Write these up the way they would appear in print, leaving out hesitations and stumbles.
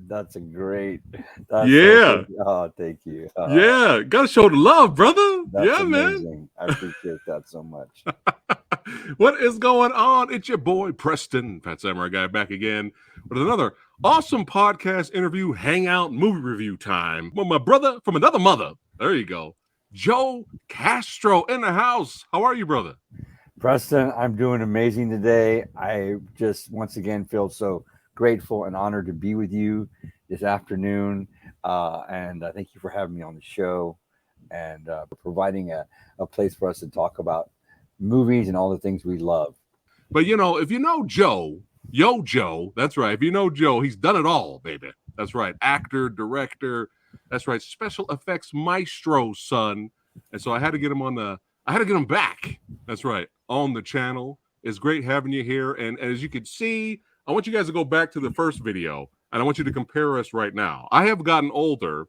That's a great. That's Yeah. oh, thank you. Yeah. Got to show the love, brother. That's Yeah, man. amazing. I appreciate that so much. What is going on? It's your boy Preston, Phat Samurai Guy, back again with another awesome podcast interview, hangout, movie review time. Well, my brother from another mother. There you go. Joe Castro in the house. How are you, brother? Preston, I'm doing amazing today. I just once again feel so grateful and honored to be with you this afternoon. And thank you for having me on the show and providing a place for us to talk about movies and all the things we love. But if you know Joe, Joe, that's right. If you know Joe, he's done it all, baby. That's right. Actor, director, that's right. Special effects maestro, son. And so I had to get him back. That's right. On the channel. It's great having you here. And as you can see, I want you guys to go back to the first video and I want you to compare us right now. I have gotten older.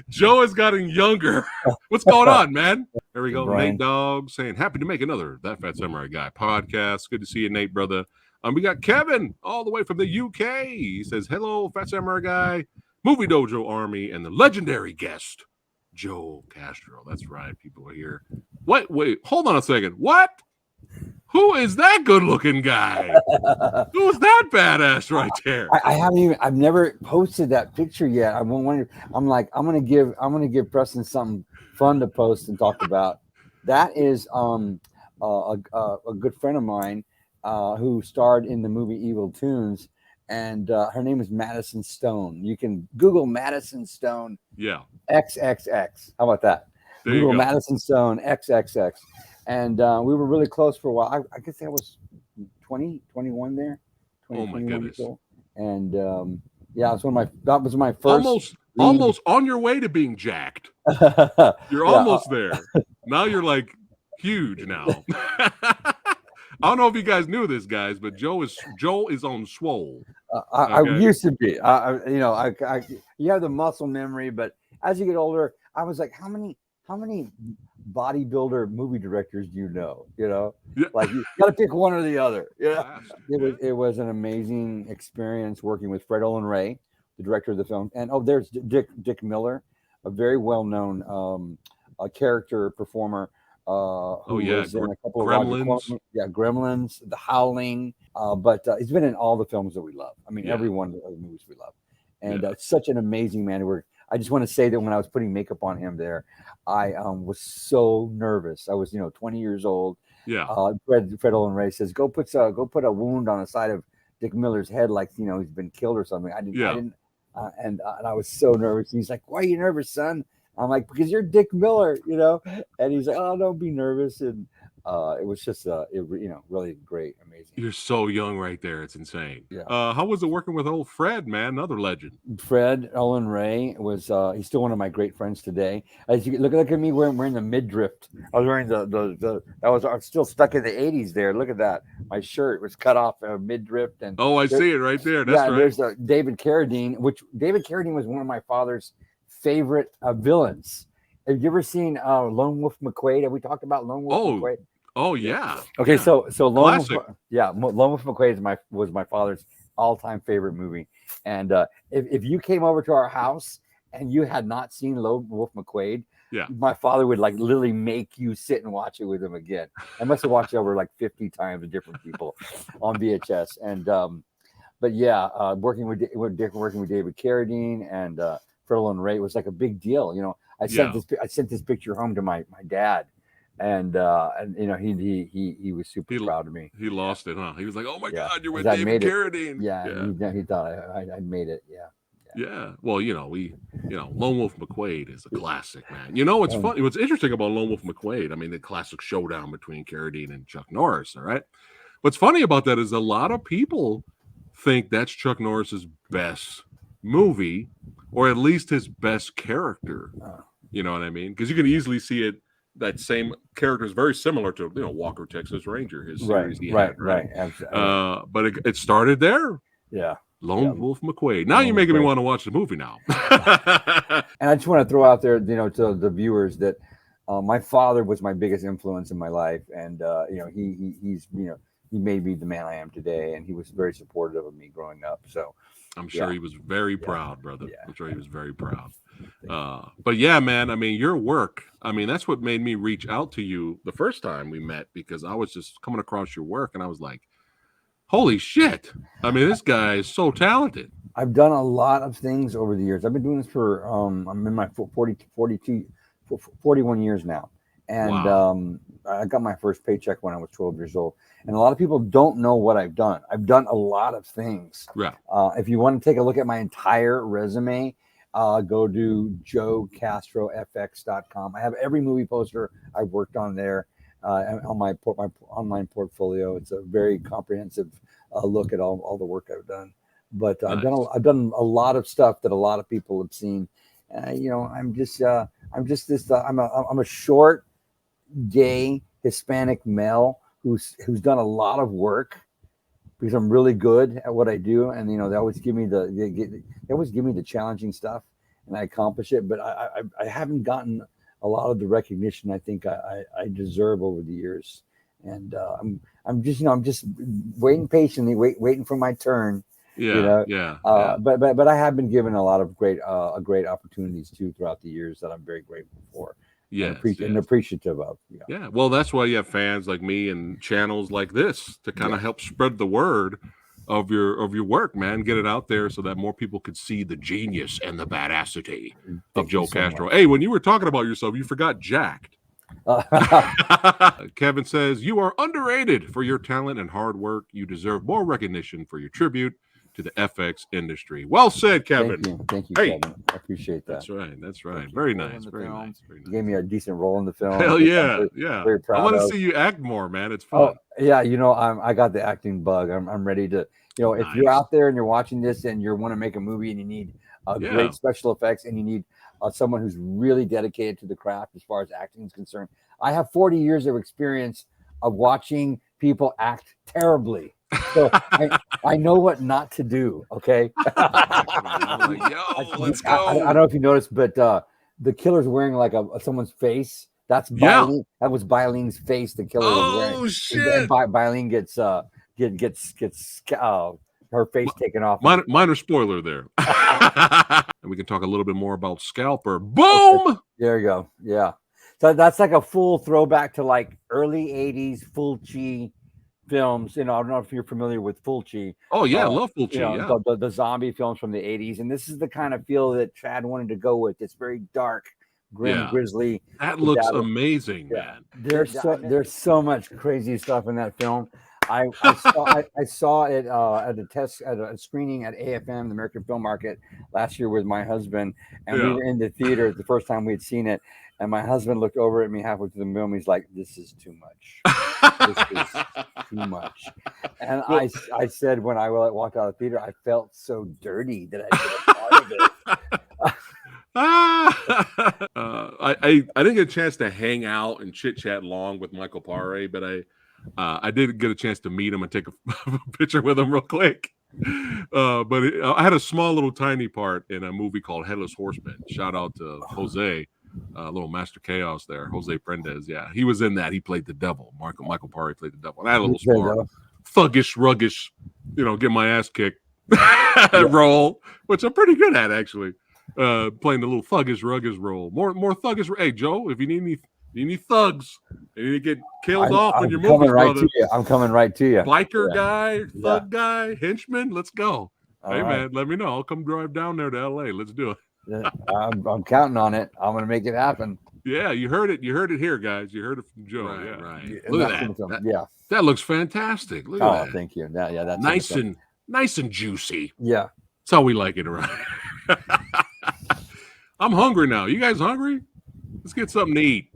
Joe has gotten younger. What's going on, man? There we go. Brian. Nate Dogg saying, happy to make another That Phat Samurai Guy podcast. Good to see you, Nate, brother. We got Kevin all the way from the UK. He says, hello, Phat Samurai Guy, Movie Dojo Army, and the legendary guest, Joe Castro. That's right. People are here. Wait, hold on a second. What? Who is that good-looking guy? Who's that badass right there? I've never posted that picture yet. I'm gonna give Preston something fun to post and talk about. That is a good friend of mine who starred in the movie Evil Toons, and her name is Madison Stone. You can Google Madison Stone. Yeah. XXX. How about that? There Google you go. Madison Stone XXX. And we were really close for a while. I guess I was 20, 21 there. 20, Oh my goodness. And yeah, that was my first almost on your way to being jacked. You're almost there. Now you're like huge now. I don't know if you guys knew this, guys, but Joe is on swole. I used to be. You have the muscle memory, but as you get older, I was like, how many bodybuilder movie directors do you know? Yeah. Like you got to pick one or the other. Yeah, it was an amazing experience working with Fred Olin Ray, the director of the film, and there's Dick Miller, a very well-known character performer. Who was in a couple of Gremlins. Gremlins, The Howling. But he's been in all the films that we love. I mean, every one of the movies we love, and such an amazing man to work. I just want to say that when I was putting makeup on him there, I was so nervous. I was 20 years old. Yeah. Fred Olin Ray says, go put a wound on the side of Dick Miller's head, like he's been killed or something. I didn't. And I was so nervous. He's like, why are you nervous, son? I'm like, because you're Dick Miller, And he's like, oh, don't be nervous. And it was just really great, amazing. You're so young right there. It's insane. Yeah. How was it working with old Fred, man? Another legend. Fred Olin Ray was he's still one of my great friends today. As you look at me wearing the midriff. I was wearing I was still stuck in the 80s there. Look at that. My shirt was cut off midriff. And I see it right there. That's right. There's David Carradine, which David Carradine was one of my father's favorite villains. Have you ever seen Lone Wolf McQuade? Have we talked about Lone Wolf McQuade? Oh yeah. Okay, yeah. so Lone Wolf McQuade was my father's all-time favorite movie. And if you came over to our house and you had not seen Lone Wolf McQuade, my father would like literally make you sit and watch it with him again. I must have watched it over like 50 times with different people on VHS. And working with David Carradine and Fred Olin Ray was like a big deal. I sent this picture home to my dad. And he was super proud of me. He lost it, huh? He was like, "Oh my God, you're with David Carradine." Yeah, he thought I made it. Yeah. Well, Lone Wolf McQuade is a classic, man. What's funny? What's interesting about Lone Wolf McQuade? I mean, the classic showdown between Carradine and Chuck Norris. All right. What's funny about that is a lot of people think that's Chuck Norris's best movie, or at least his best character. You know what I mean? Because you can easily see it. That same character is very similar to Walker Texas Ranger, his series he had, right? Absolutely. But it started there. Yeah. Lone Wolf McQuade. Now you're making me want to watch the movie now. And I just want to throw out there, to the viewers that my father was my biggest influence in my life, and he's he made me the man I am today, and he was very supportive of me growing up. So I'm sure he was very proud, brother. Yeah. I'm sure he was very proud. But yeah, man, I mean, your work, I mean, that's what made me reach out to you the first time we met, because I was just coming across your work and I was like, holy shit. I mean, this guy is so talented. I've done a lot of things over the years. I've been doing this for, I'm in my 41 years now. And Wow. I got my first paycheck when I was 12 years old. And a lot of people don't know what I've done. I've done a lot of things. Yeah. If you want to take a look at my entire resume, go to joecastrofx.com. I have every movie poster I've worked on there on my online portfolio. It's a very comprehensive look at all the work I've done. But Nice. I've done a lot of stuff that a lot of people have seen. You know, I'm just this. I'm a short, gay Hispanic male who's done a lot of work because I'm really good at what I do, and you know they always give me the challenging stuff, and I accomplish it. But I haven't gotten a lot of the recognition I think I deserve over the years, and I'm just waiting patiently, waiting for my turn. Yeah. But I have been given a lot of great opportunities too throughout the years that I'm very grateful for. Yes, and appreciative of. Yeah. Well, that's why you have fans like me and channels like this to kind of help spread the word of your work, man. Get it out there so that more people could see the genius and the badassity of Joe Castro. Hey, when you were talking about yourself, you forgot jacked. Kevin says, you are underrated for your talent and hard work. You deserve more recognition for your tribute to the FX industry. Well said, Kevin. Thank you, Kevin. I appreciate that. That's right. Very nice. You gave me a decent role in the film. Hell yeah, Very proud. I want to see you act more, man. It's fun. Oh yeah, you know, I got the acting bug. I'm ready to. You know, if you're out there and you're watching this and you want to make a movie and you need great special effects and you need someone who's really dedicated to the craft as far as acting is concerned, I have 40 years of experience of watching people act terribly. So I know what not to do. Okay. I'm like, yo, let's go. I don't know if you noticed, but the killer's wearing like someone's face. That's Bilene. That was Bilene's face. The killer was wearing. Oh shit! Bilene gets her face taken off. Minor spoiler there. And we can talk a little bit more about Scalper. Boom! Okay. There you go. Yeah. So that's like a full throwback to like early 80s Fulci films. You know, I don't know if you're familiar with Fulci. Oh yeah, I love Fulci. You know, the zombie films from the 80s. And this is the kind of feel that Chad wanted to go with. It's very dark, grim, grisly. That looks amazing, man. There's so much crazy stuff in that film. I saw it at a screening at AFM, the American Film Market, last year with my husband, and we were in the theater the first time we'd seen it, and my husband looked over at me halfway through the film. He's like, "This is too much. This is too much." And I said when I walked out of the theater, I felt so dirty that I did a part of it. I didn't get a chance to hang out and chit chat long with Michael Paré, but I did get a chance to meet him and take a picture with him real quick. But I had a small little tiny part in a movie called Headless Horseman. Shout out to Jose, little Master Chaos there, Jose Prendez. Yeah, he was in that. He played the devil. Michael Paré played the devil. And I had a little smart, thuggish, ruggish, get my ass kicked role, which I'm pretty good at actually. Playing the little thuggish, ruggish role. More thuggish. Hey Joe, if you need any thugs, you need to get killed off in your movies, brother. I'm coming right to you. Biker guy, thug guy, henchman. Let's go. Hey man, let me know. I'll come drive down there to LA. Let's do it. I'm counting on it. I'm gonna make it happen. Yeah, you heard it. You heard it here, guys. You heard it from Joe. Right. Look at that. That looks fantastic. Look at that. Thank you. Yeah, that's nice and juicy. Yeah, that's how we like it around. I'm hungry now. You guys hungry? Let's get something to eat.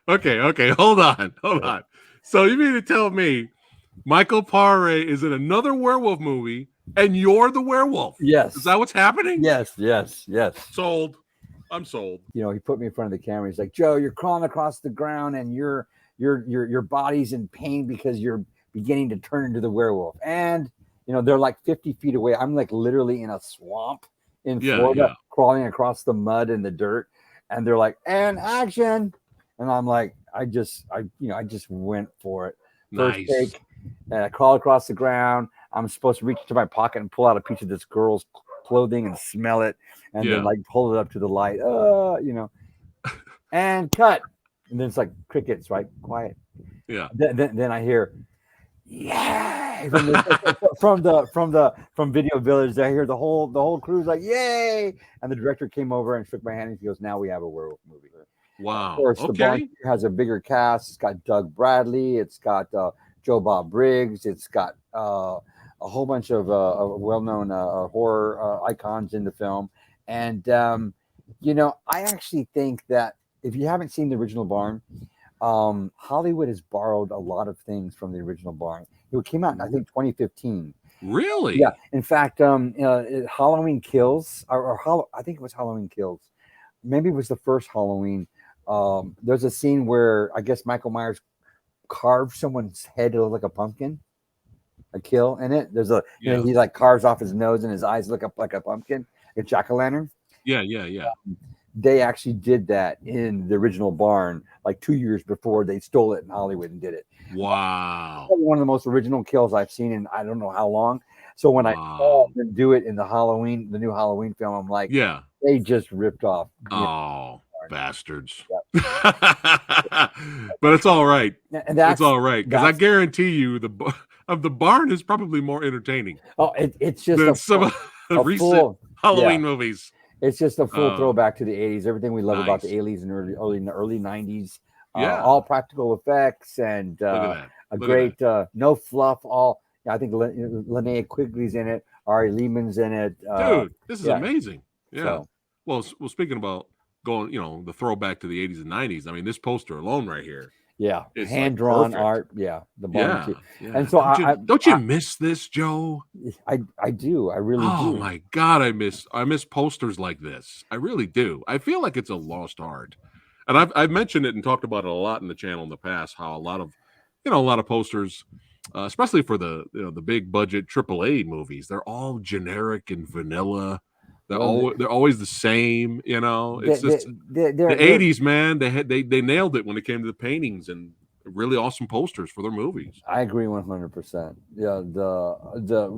Okay. Hold on. So you mean to tell me Michael Paré is in another werewolf movie and you're the werewolf? Yes. Is that what's happening? Yes. Sold. I'm sold. You know, he put me in front of the camera. He's like, "Joe, you're crawling across the ground and your body's in pain because you're beginning to turn into the werewolf." And they're like 50 feet away. I'm like literally in a swamp in Florida, crawling across the mud and the dirt, and they're like, "And action," and I'm like, I just went for it. First Nice. take, and I crawl across the ground. I'm supposed to reach into my pocket and pull out a piece of this girl's clothing and smell it, and then like pull it up to the light, and cut, and then it's like crickets, right? Quiet. Yeah. Then I hear, "Yay!" from Video Village. I hear the whole crew's like, "Yay!" And the director came over and shook my hand, and he goes, "Now we have a werewolf movie." Wow. Of course, the Barn has a bigger cast. It's got Doug Bradley. It's got Joe Bob Briggs. It's got a whole bunch of well-known horror icons in the film. And I actually think that if you haven't seen the original Barn, Hollywood has borrowed a lot of things from the original Barn. It came out in, I think, 2015. Really? Yeah. In fact, Halloween Kills, I think it was Halloween Kills. Maybe it was the first Halloween. There's a scene where I guess Michael Myers carved someone's head to look like a pumpkin, a kill in it. There's he like carves off his nose and his eyes look up like a pumpkin, a jack-o'-lantern. Yeah. They actually did that in the original Barn like 2 years before they stole it in Hollywood and did it. Wow. One of the most original kills I've seen in I don't know how long. So when I saw them do it in the new Halloween film, I'm like, they just ripped off. Bastards. But it's all right. It's all right, because I guarantee you the Barn is probably more entertaining. Oh, it's just than some of the recent Halloween movies. It's just a full throwback to the 80s. Everything we love about the 80s and early 90s. All practical effects and a great no fluff. I think Linnea Quigley's in it. Ari Lehman's in it. Dude, this is amazing. Yeah. So, well, speaking about going, the throwback to the 80s and 90s. I mean, this poster alone right here. Yeah, hand-drawn art. Yeah, the Barn. Yeah. And so don't you miss this, Joe? I do. I really do. Oh my God, I miss posters like this. I really do. I feel like it's a lost art, and I've mentioned it and talked about it a lot in the channel in the past. How a lot of posters, especially for the the big budget AAA movies, they're all generic and vanilla. They're always the same, It's just the 80s, man. They nailed it when it came to the paintings and really awesome posters for their movies. I agree 100%. Yeah,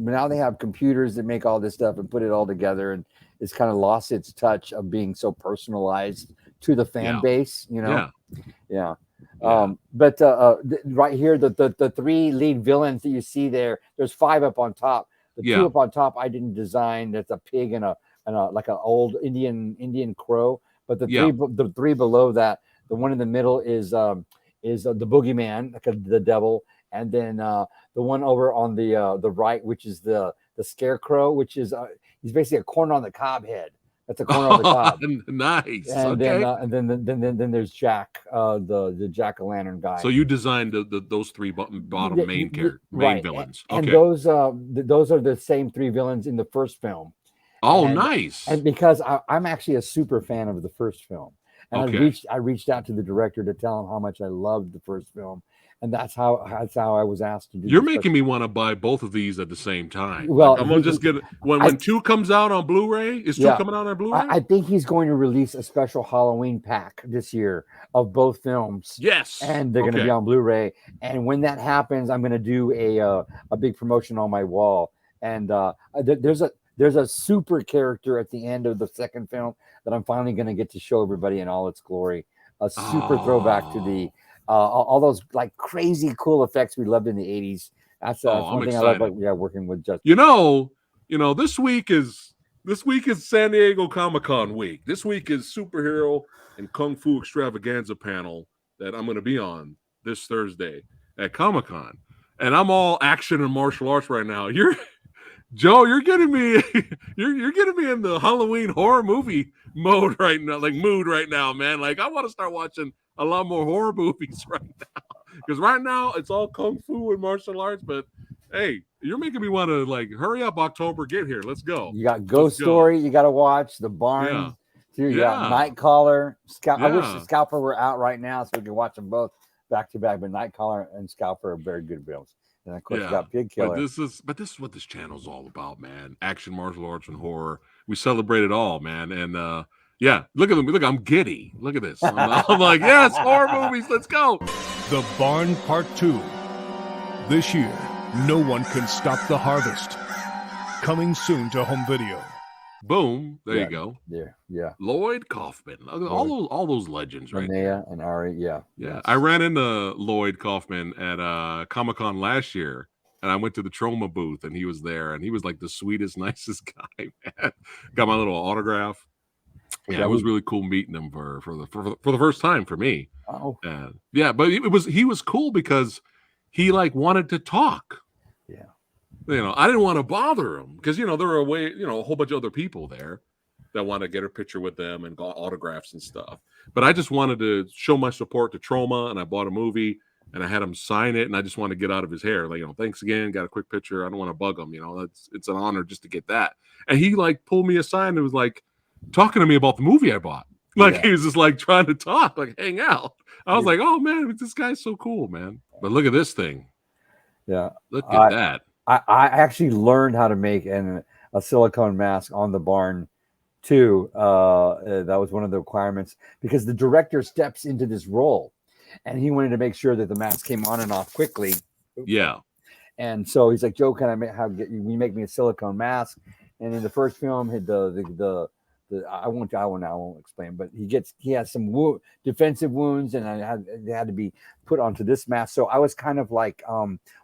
now they have computers that make all this stuff and put it all together, and it's kind of lost its touch of being so personalized to the fan base. Yeah. But right here, the three lead villains that you see there, there's 5 up on top. The 2 up on top I didn't design. That's a pig and a like an old Indian crow. But the three below that, the one in the middle is the boogeyman, like the devil, and then the one over on the right, which is the scarecrow, which is he's basically a corn on the cob head. That's a corn on the cob. Nice. And then there's Jack, the jack-o'-lantern guy. So you designed those 3 bottom main villains. And those are the same 3 villains in the first film. Oh, nice. And because I'm actually a super fan of the first film. And I reached out to the director to tell him how much I loved the first film. And that's how I was asked to do. You're making me want to buy both of these at the same time. Well, I'm gonna just get it when 2 comes out on Blu-ray. Is 2 coming out on Blu-ray? I think he's going to release a special Halloween pack this year of both films. Yes, and they're going to be on Blu-ray. And when that happens, I'm going to do a big promotion on my wall. And there's a super character at the end of the second film that I'm finally going to get to show everybody in all its glory. A super throwback to the all those like crazy cool effects we loved in the 80s. That's one thing I love about working with Justin. This week is San Diego Comic-Con week. This week is superhero and kung fu extravaganza panel that I'm going to be on this Thursday at Comic-Con. And I'm all action and martial arts right now. Joe, you're getting me you're getting me in the Halloween horror movie mode right now, like mood right now, man. Like I want to start watching a lot more horror movies right now. Because right now it's all kung fu and martial arts, but hey, you're making me want to like hurry up, October, get here. Let's go. You got Ghost Story, you gotta watch, The Barn, you got Nightcaller, I wish the Scalper were out right now so we could watch them both back to back, but Nightcaller and Scalper are very good films. And of course, you got Pig Killer. But this is what this channel's all about, man. Action, martial arts, and horror. we celebrate it all, man. And yeah, look at them. Look, I'm giddy. Look at this. I'm like, yes, horror movies. Let's go. The Barn Part 2. This year, no one can stop the harvest. Coming soon to home video. Boom. There you go. Yeah. Lloyd Kaufman. All those legends, right? Linnea and Ari. Yeah. Yeah. Yes. I ran into Lloyd Kaufman at Comic-Con last year. And I went to the Troma booth, and he was there, and he was like the sweetest, nicest guy, man. Got my little autograph. Yeah, it was really cool meeting him for the first time for me. Oh, yeah, but he was cool because he like wanted to talk. Yeah, I didn't want to bother him because there were a whole bunch of other people there that want to get a picture with them and got autographs and stuff. But I just wanted to show my support to Troma, and I bought a movie. And I had him sign it, and I just want to get out of his hair. Like, thanks again. Got a quick picture. I don't want to bug him. It's an honor just to get that. And he like pulled me aside and was like talking to me about the movie I bought. Like he was just like trying to talk, like hang out. I was like, oh man, this guy's so cool, man. But look at this thing. Yeah, look at that. I actually learned how to make a silicone mask on the Barn too. That was one of the requirements because the director steps into this role. And he wanted to make sure that the mask came on and off quickly. Yeah. And so he's like, Joe, can you make me a silicone mask? And in the first film, I won't explain, but he has some defensive wounds, and they had to be put onto this mask. So I was kind of like,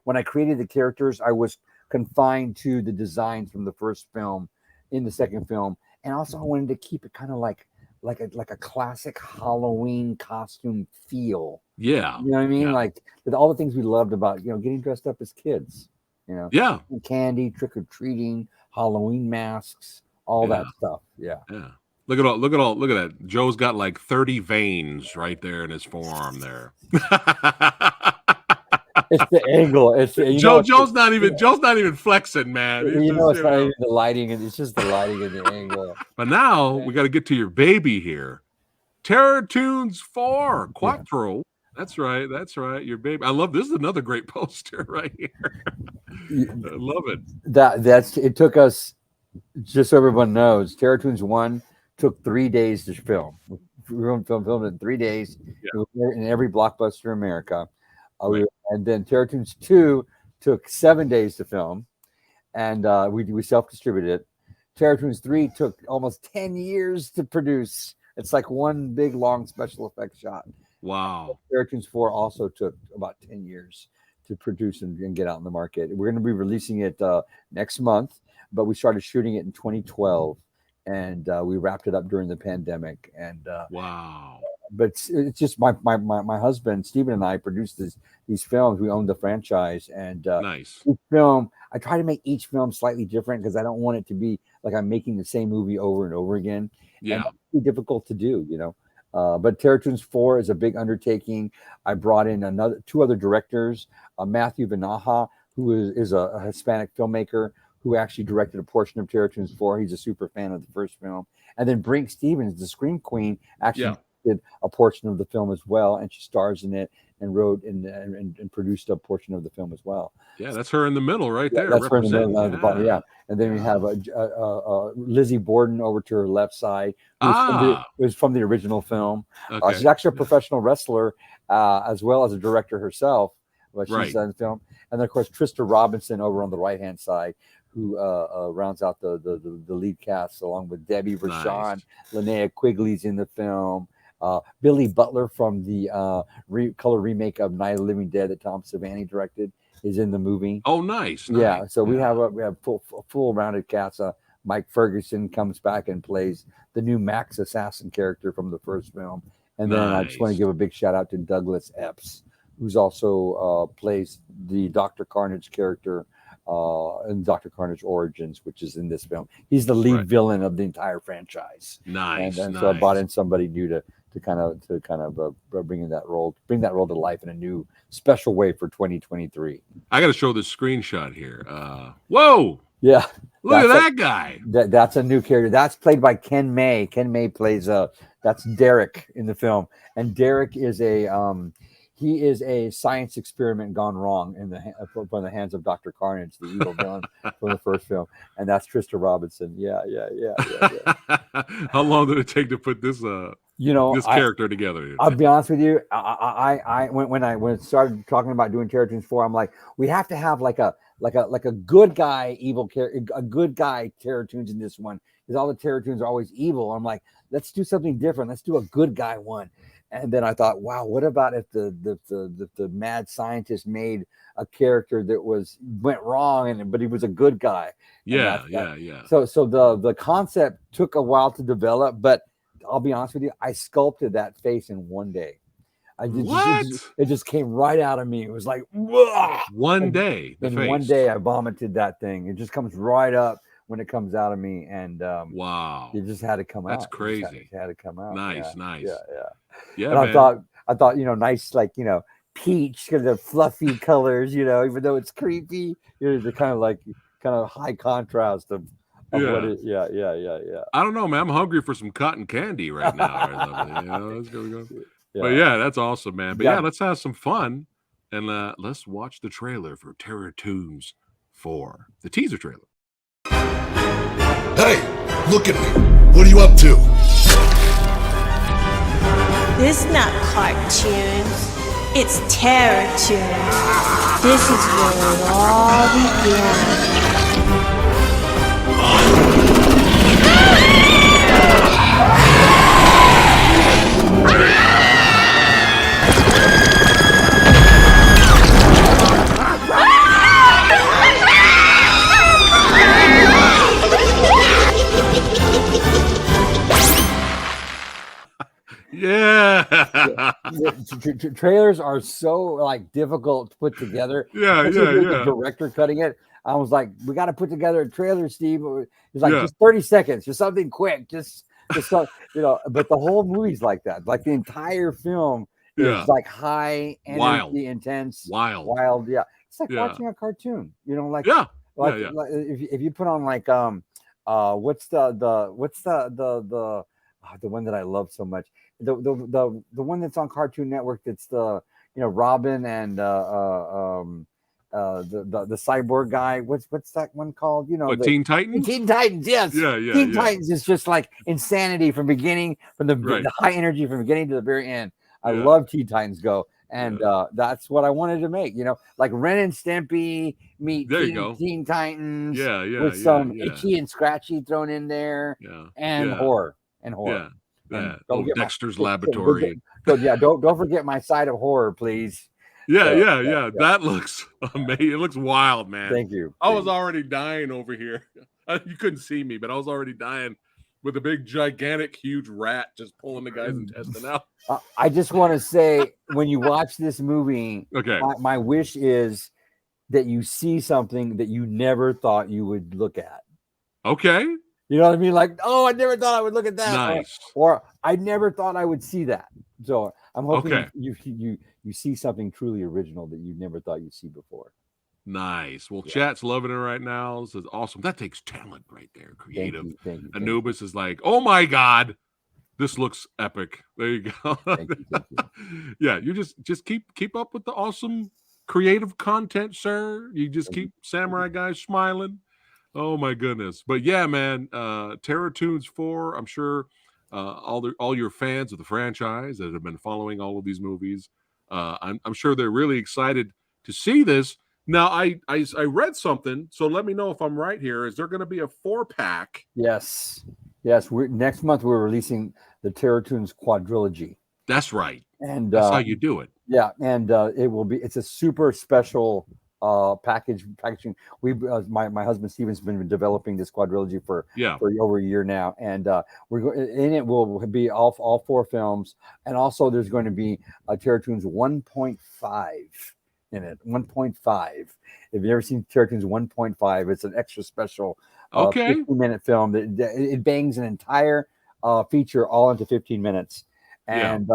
when I created the characters, I was confined to the designs from the first film in the second film. And also I wanted to keep it kind of like a classic Halloween costume feel. Yeah. You know what I mean? Yeah. Like with all the things we loved about, getting dressed up as kids, Yeah. Candy, trick-or-treating, Halloween masks, all that stuff. Yeah. Yeah. Look at that. Joe's got like 30 veins right there in his forearm there. It's the angle. Joe's not even flexing, man. It's not even the lighting, and it's just the lighting and the angle. But now we got to get to your baby here. Terror Toons 4 Quattro. Yeah. That's right. Your baby. I love this. Is another great poster right here. I love it. It took us, just so everyone knows, Terror Toons 1 took 3 days to film. We filmed it in 3 days. Yeah. It was in every Blockbuster in America. And then Terror Toons 2 took 7 days to film, and we self-distributed it. Terror Toons 3 took almost 10 years to produce. It's like one big, long special effects shot. Wow. Terror Toons 4 also took about 10 years to produce and get out in the market. We're going to be releasing it next month, but we started shooting it in 2012, and we wrapped it up during the pandemic. And wow. But it's just my husband Stephen and I produced these films. We own the franchise, and nice. Each film, I try to make each film slightly different because I don't want it to be like I'm making the same movie over and over again. Yeah, and it's difficult to do, But Terror Toons 4 is a big undertaking. I brought in two other directors, Matthew Vanaha, who is a Hispanic filmmaker who actually directed a portion of Terror Toons 4. He's a super fan of the first film, and then Brink Stevens, the Scream Queen, actually did a portion of the film as well, and she stars in it and wrote and produced a portion of the film as well. Yeah, that's her in the middle right there. That's her in the middle of the bottom. Yeah, and then we have Lizzie Borden over to her left side, who's from the original film. Okay. She's actually a professional wrestler as well as a director herself. But she's in the film, and then of course Trista Robinson over on the right hand side, who rounds out the lead cast along with Debbie Rashawn. Linnea Quigley's in the film. Billy Butler from the color remake of Night of the Living Dead that Tom Savini directed is in the movie. Oh, nice. Yeah, so we have full rounded cast. Mike Ferguson comes back and plays the new Max Assassin character from the first film, and then I just want to give a big shout out to Douglas Epps, who's also plays the Dr. Carnage character in Dr. Carnage Origins, which is in this film. He's the lead villain of the entire franchise. Nice. And so I brought in somebody new to kind of bring that role to life in a new special way for 2023. I got to show this screenshot here. Whoa! Yeah, look at that guy. That's a new character. That's played by Ken May. Ken May plays that's Derek in the film, and Derek is he is a science experiment gone wrong from the hands of Dr. Carnage, the evil villain from the first film, and that's Trista Robinson. Yeah. How long did it take to put this this character together? I'll be honest with you. When I started talking about doing Terror Toons 4, I'm like, we have to have like a good guy evil character, a good guy Terror Toons in this one, because all the Terror Toons are always evil. I'm like, let's do something different. Let's do a good guy one. And then I thought, wow, what about if the mad scientist made a character that went wrong, but he was a good guy? Yeah. So the concept took a while to develop, but I'll be honest with you, I sculpted that face in one day. It just came right out of me. It was like, whoa! One day I vomited that thing. It just comes right up when it comes out of me, and wow, it just had to come out. That's crazy. It had to come out. Nice. Yeah. And I thought, nice, like, peach, because they're fluffy colors, even though it's creepy, the kind of high contrast of what it, yeah. I don't know, man. I'm hungry for some cotton candy right now. Let's go. Yeah. But yeah, that's awesome, man. But yeah, let's have some fun, and let's watch the trailer for Terror Toons 4, the teaser trailer. Hey, look at me. What are you up to? This is not cartoons. It's Terror Toons. This is where it all began. Yeah. Trailers are so difficult to put together. Yeah. The director cutting it, I was like, we got to put together a trailer, Steve. It's like just 30 seconds, just something quick, just but the whole movie's like that. Like the entire film is like high energy, intense, wild. Yeah, it's like watching a cartoon. If you put on what's the one that I love so much, the one that's on Cartoon Network, that's the Robin and the cyborg guy. What's that one called? Teen Titans. Teen Titans, yes. Teen Titans is just like insanity from the high energy from beginning to the very end. I love Teen Titans Go, and that's what I wanted to make. Like Ren and Stimpy meet Teen Titans. With some itchy and scratchy thrown in there, and horror. Dexter's Laboratory. Don't forget my side of horror, please. That looks amazing. It looks wild, man. Thank you. I was already dying over here. You couldn't see me, but I was already dying with a big, gigantic, huge rat just pulling the guy's intestine out. I just want to say, when you watch this movie, my wish is that you see something that you never thought you would look at. Okay. You know what I mean? Like, I never thought I would look at that. Nice. Or I never thought I would see that. So I'm hoping you see something truly original that you never thought you'd see before. Nice. Well, chat's loving it right now. This is awesome. That takes talent right there. Creative. Thank you. Anubis is like, oh my God, this looks epic. There you go. Thank you. Yeah, you just keep up with the awesome creative content, sir. You just keep Samurai Guy smiling. Oh my goodness. But yeah, man, Terror Toons 4, I'm sure all your fans of the franchise that have been following all of these movies, I'm sure they're really excited to see this. Now, I read something, so let me know if I'm right here. Is there going to be a 4-pack? Yes. Next month we're releasing the Terror Toons quadrilogy. That's right. And that's how you do it. Yeah, and it's a super special packaging. We my husband Steven's been developing this quadrilogy for over a year now, and in it will be all 4 films, and also there's going to be a Terror Toons 1.5 in it. 1.5. If you've ever seen Terror Toons 1.5, it's an extra special 15-minute film that it bangs an entire feature all into 15 minutes. And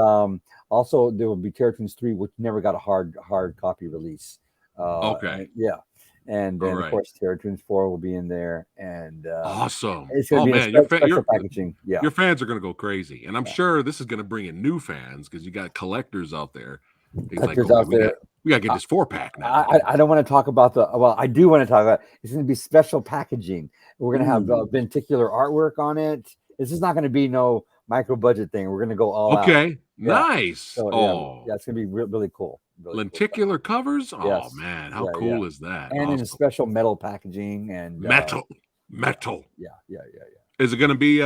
also there will be Terror Toons 3, which never got a hard copy release. And then of course Terror Toons 4 will be in there, and awesome. It's going to be special packaging. Your fans are going to go crazy, and I'm sure this is going to bring in new fans because you got collectors out there He's like, Collectors okay, out there. we gotta get this 4-pack now. I don't want to talk about I do want to talk about, it's going to be special packaging. We're going to have venticular artwork on it. This is not going to be no micro budget thing. We're going to go all out. Okay, nice. So, yeah, it's going to be really cool. Really lenticular covers. Oh Yes. man, how Yeah, cool is that? And in a special metal packaging and metal. Yeah. Is it going to be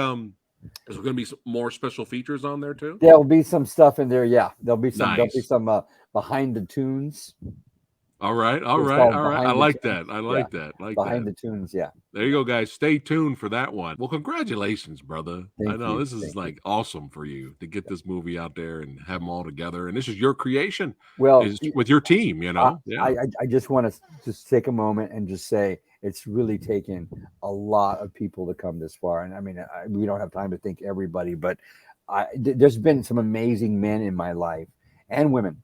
some more special features on there too? There'll be some stuff in there. Yeah, there'll be some. Nice. There'll be some behind the tunes. All right. I like that. I like that. Behind the tunes. Yeah. There you go, guys. Stay tuned for that one. Well, congratulations, brother. Thank you. This is like awesome for you to get this movie out there and have them all together. And this is your creation. Well, with your team, you know. I just want to just take a moment and just say it's really taken a lot of people to come this far. And I mean, we don't have time to thank everybody, but there's been some amazing men in my life and women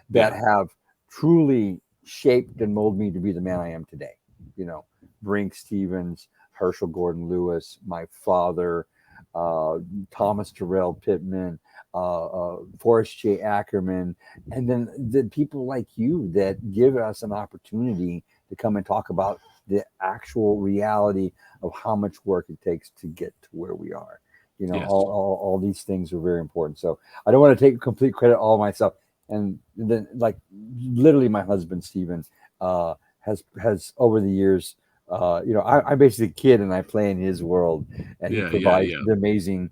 that have truly shaped and molded me to be the man I am today. You know, Brink Stevens, Herschel Gordon Lewis, my father, Thomas Terrell Pittman, Forrest J. Ackerman, and then the people like you that give us an opportunity to come and talk about the actual reality of how much work it takes to get to where we are. You know, all these things are very important. So I don't want to take complete credit all myself. And then, like, literally, my husband Stephen has over the years, I'm basically a kid and I play in his world, and he provides the amazing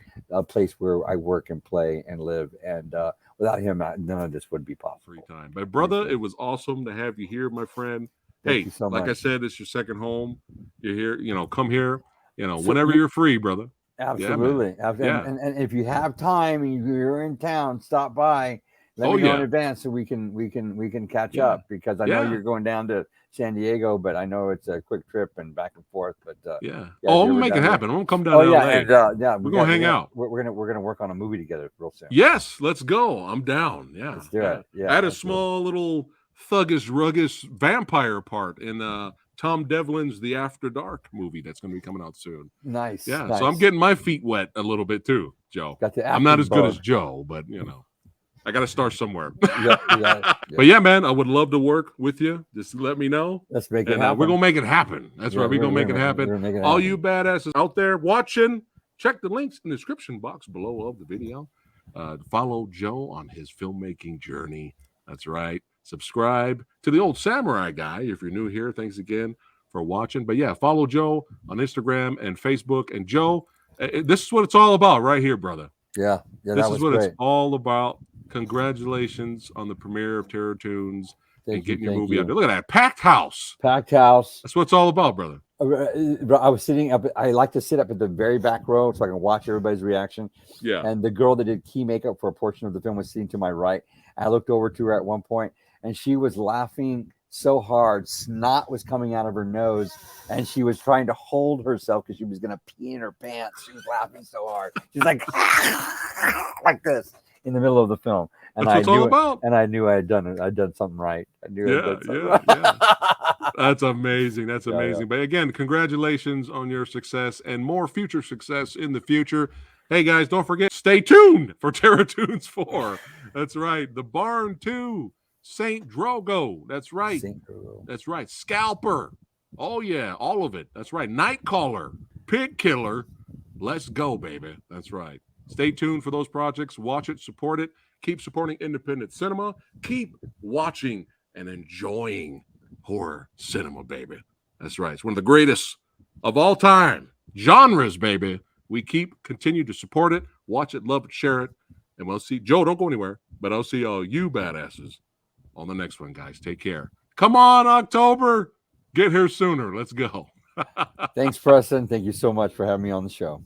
place where I work and play and live. And without him, none of this would be possible. Free time, but brother, it was awesome to have you here, my friend. Thank you so much. Like I said, it's your second home. You're here, come here, whenever you're free, brother. Absolutely. And if you have time and you're in town, stop by. Let me know in advance so we can catch up, because I know you're going down to San Diego, but I know it's a quick trip and back and forth. But I'm gonna make it happen. I'm gonna come down. We're gonna hang out. We're gonna work on a movie together real soon. Yes, let's go. I'm down. Yeah, let's do it. Yeah, I had a small little thuggish, ruggish vampire part in Tom Devlin's The After Dark movie that's going to be coming out soon. Nice. Yeah, nice. So I'm getting my feet wet a little bit too, Joe. I'm not as good as Joe, but I got to start somewhere. But yeah, man, I would love to work with you. Just let me know. Let's make it happen. We're going to make it happen. That's right. We're going to make it happen. All you badasses out there watching, check the links in the description box below of the video. Follow Joe on his filmmaking journey. That's right. Subscribe to the Old Samurai Guy if you're new here. Thanks again for watching. But yeah, follow Joe on Instagram and Facebook. And Joe, this is what it's all about right here, brother. Yeah. This is what it's all about. Congratulations on the premiere of Terror Toons and getting your movie out there. Look at that. Packed house. Packed house. That's what it's all about, brother. I was sitting up. I like to sit up at the very back row so I can watch everybody's reaction. Yeah. And the girl that did key makeup for a portion of the film was sitting to my right. I looked over to her at one point, and she was laughing so hard, snot was coming out of her nose, and she was trying to hold herself because she was going to pee in her pants. She was laughing so hard. She's like, like this in the middle of the film. And That's what it's all about. And I knew I had done it. I'd done something right. I knew I did something right. That's amazing. That's amazing. But again, congratulations on your success and more future success in the future. Hey, guys, don't forget, stay tuned for Terror Toons 4. That's right. The Barn 2. Saint Drogo. That's right. That's right. Scalper. Oh, yeah. All of it. That's right. Nightcaller. Pig Killer. Let's go, baby. That's right. Stay tuned for those projects. Watch it. Support it. Keep supporting independent cinema. Keep watching and enjoying horror cinema, baby. That's right. It's one of the greatest of all time. Genres, baby. We continue to support it. Watch it, love it, share it. And we'll see. Joe, don't go anywhere. But I'll see all you badasses on the next one, guys. Take care. Come on, October. Get here sooner. Let's go. Thanks, Preston. Thank you so much for having me on the show.